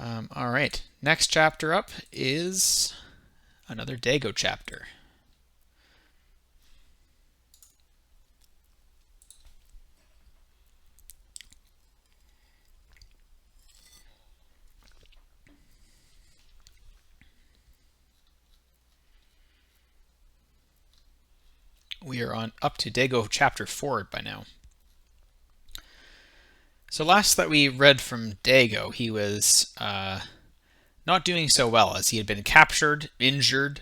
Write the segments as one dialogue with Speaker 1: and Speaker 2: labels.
Speaker 1: All right. Next chapter up is another Dago chapter. We are on up to Dago chapter 4 by now. So last that we read from Dago, he was not doing so well as he had been captured, injured,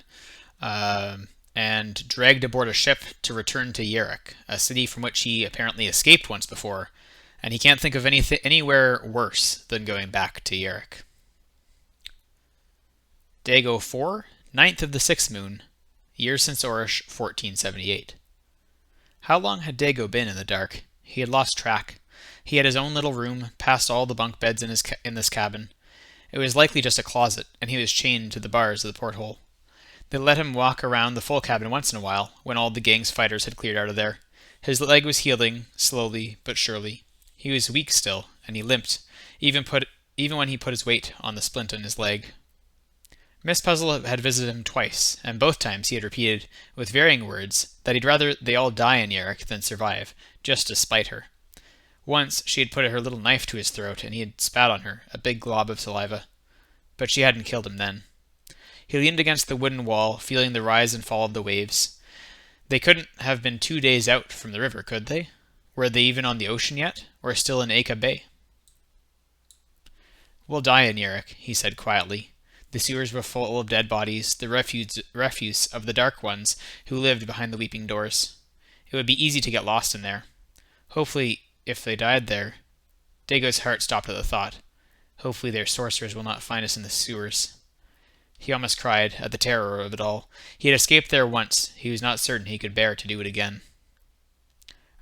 Speaker 1: and dragged aboard a ship to return to Yerrick, a city from which he apparently escaped once before, and he can't think of anywhere worse than going back to Yerrick. Dago 4, 9th of the 6th moon, year since Orish, 1478. How long had Dago been in the dark? He had lost track. He had his own little room, past all the bunk beds in this cabin. It was likely just a closet, and he was chained to the bars of the porthole. They let him walk around the full cabin once in a while, when all the gang's fighters had cleared out of there. His leg was healing, slowly but surely. He was weak still, and he limped, even when he put his weight on the splint in his leg. Miss Puzzle had visited him twice, and both times he had repeated, with varying words, that he'd rather they all die in Yerrick than survive, just to spite her. Once she had put her little knife to his throat, and he had spat on her, a big glob of saliva. But she hadn't killed him then. He leaned against the wooden wall, feeling the rise and fall of the waves. They couldn't have been 2 days out from the river, could they? Were they even on the ocean yet, or still in Aka Bay? "We'll die in Yerrick," he said quietly. The sewers were full of dead bodies, the refuse of the Dark Ones who lived behind the weeping doors. It would be easy to get lost in there. Hopefully, if they died there... Dago's heart stopped at the thought. Hopefully their sorcerers will not find us in the sewers. He almost cried at the terror of it all. He had escaped there once. He was not certain he could bear to do it again.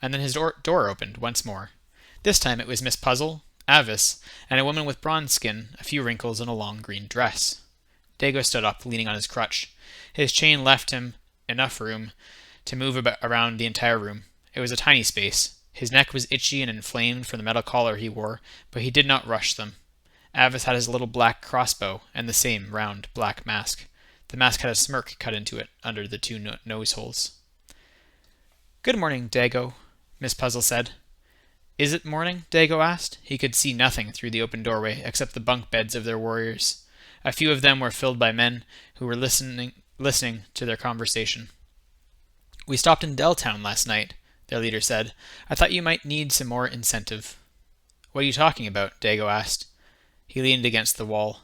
Speaker 1: And then his door opened once more. This time it was Miss Puzzle, Avis, and a woman with bronze skin, a few wrinkles, and a long green dress. Dago stood up, leaning on his crutch. His chain left him enough room to move around the entire room. It was a tiny space. His neck was itchy and inflamed from the metal collar he wore, but he did not rush them. Avis had his little black crossbow and the same round black mask. The mask had a smirk cut into it under the two nose holes. "Good morning, Dago," Miss Puzzle said. "Is it morning?" Dago asked. He could see nothing through the open doorway except the bunk beds of their warriors. A few of them were filled by men who were listening to their conversation. "We stopped in Deltown last night," their leader said. "I thought you might need some more incentive." "What are you talking about?" Dago asked. He leaned against the wall.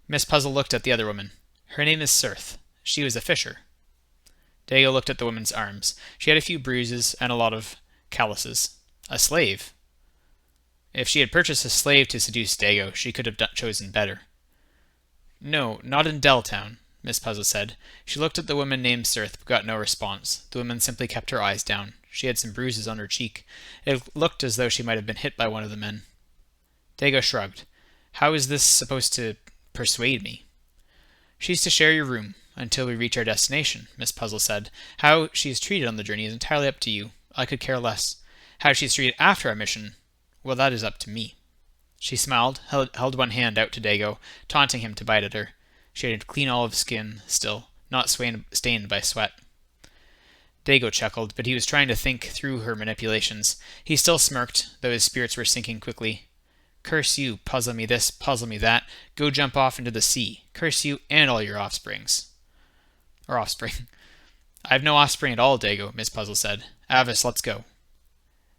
Speaker 1: Miss Puzzle looked at the other woman. "Her name is Cirth. She was a fisher." Dago looked at the woman's arms. She had a few bruises and a lot of calluses. A slave? If she had purchased a slave to seduce Dago, she could have chosen better. "No, not in Deltown," Miss Puzzle said. She looked at the woman named Cirth, but got no response. The woman simply kept her eyes down. She had some bruises on her cheek. It looked as though she might have been hit by one of the men. Dago shrugged. "How is this supposed to persuade me?" "She's to share your room until we reach our destination," Miss Puzzle said. "How she is treated on the journey is entirely up to you. I could care less. How she is treated after our mission, well, that is up to me." She smiled, held one hand out to Dago, taunting him to bite at her. She had clean olive skin still, not stained by sweat. Dago chuckled, but he was trying to think through her manipulations. He still smirked, though his spirits were sinking quickly. "Curse you, puzzle me this, puzzle me that. Go jump off into the sea. Curse you and all your offsprings." Or offspring. "I have no offspring at all, Dago," Miss Puzzle said. "Avis, let's go."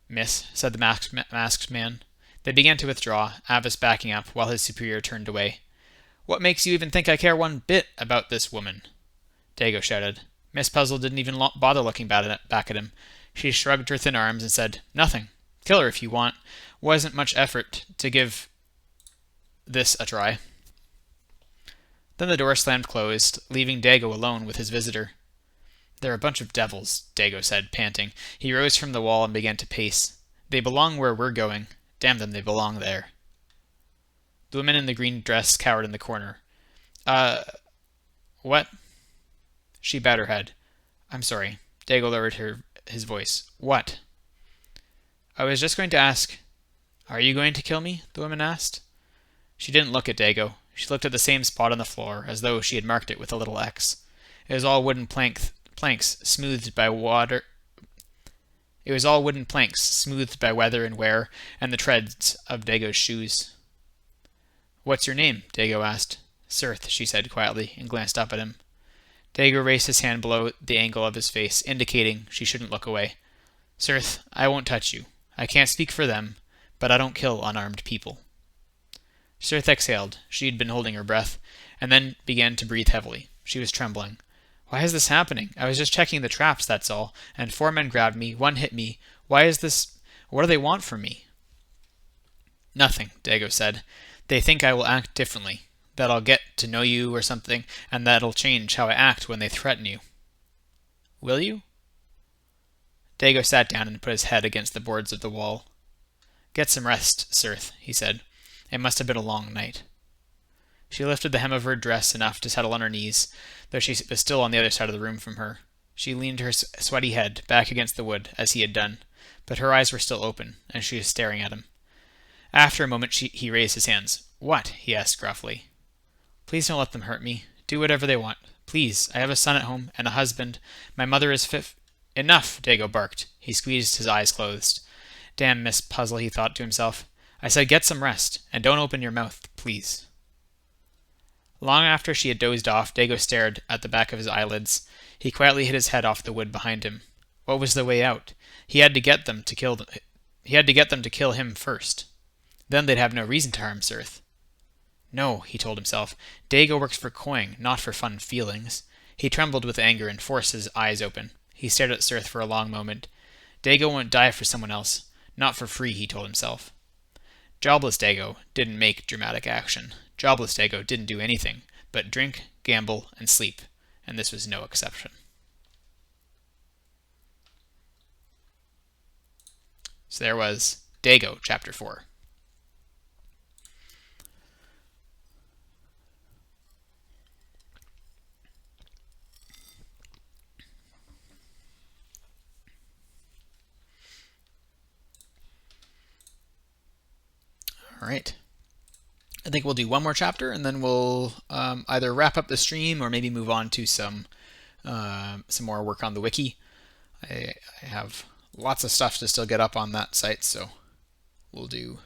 Speaker 1: "Miss," said the masked man. They began to withdraw, Avis backing up, while his superior turned away. "What makes you even think I care one bit about this woman?" Dago shouted. Miss Puzzle didn't even bother looking back at him. She shrugged her thin arms and said, "Nothing. Kill her if you want. Wasn't much effort to give this a try." Then the door slammed closed, leaving Dago alone with his visitor. "They're a bunch of devils," Dago said, panting. He rose from the wall and began to pace. "They belong where we're going. Damn them, they belong there." The woman in the green dress cowered in the corner. What?" She bowed her head. "I'm sorry." Dago lowered his voice. "What?" "I was just going to ask..." "Are you going to kill me?" the woman asked. She didn't look at Dago. She looked at the same spot on the floor, as though she had marked it with a little X. It was all wooden planks smoothed by water. It was all wooden planks, smoothed by weather and wear, and the treads of Dago's shoes. "What's your name?" Dago asked. "Sirth," she said quietly, and glanced up at him. Dago raised his hand below the angle of his face, indicating she shouldn't look away. "Sirth, I won't touch you. I can't speak for them, but I don't kill unarmed people." Sirth exhaled. She had been holding her breath, and then began to breathe heavily. She was trembling. "Why is this happening? I was just checking the traps, that's all, and 4 men grabbed me, 1 hit me. Why is this? What do they want from me?" "Nothing," Dago said. "They think I will act differently, that I'll get to know you or something, and that'll change how I act when they threaten you." "Will you?" Dago sat down and put his head against the boards of the wall. "Get some rest, Sirth," he said. "It must have been a long night." She lifted the hem of her dress enough to settle on her knees, though she was still on the other side of the room from her. She leaned her sweaty head back against the wood, as he had done, but her eyes were still open, and she was staring at him. After a moment he raised his hands. "What?" he asked gruffly. "Please don't let them hurt me. Do whatever they want. Please, I have a son at home, and a husband. My mother is "Enough!" Dago barked. He squeezed his eyes closed. "Damn Miss Puzzle," he thought to himself. "I said get some rest, and don't open your mouth, please." Long after she had dozed off, Dago stared at the back of his eyelids. He quietly hit his head off the wood behind him. What was the way out? He had to get them to kill him first. Then they'd have no reason to harm Sirth. No, he told himself. Dago works for coin, not for fun feelings. He trembled with anger and forced his eyes open. He stared at Sirth for a long moment. Dago won't die for someone else. Not for free, he told himself. Jobless Dago didn't make dramatic action. Jobless Dago didn't do anything but drink, gamble, and sleep, and this was no exception. So there was Dago, Chapter 4. All right. I think we'll do one more chapter, and then we'll either wrap up the stream or maybe move on to some more work on the wiki. I have lots of stuff to still get up on that site, so we'll do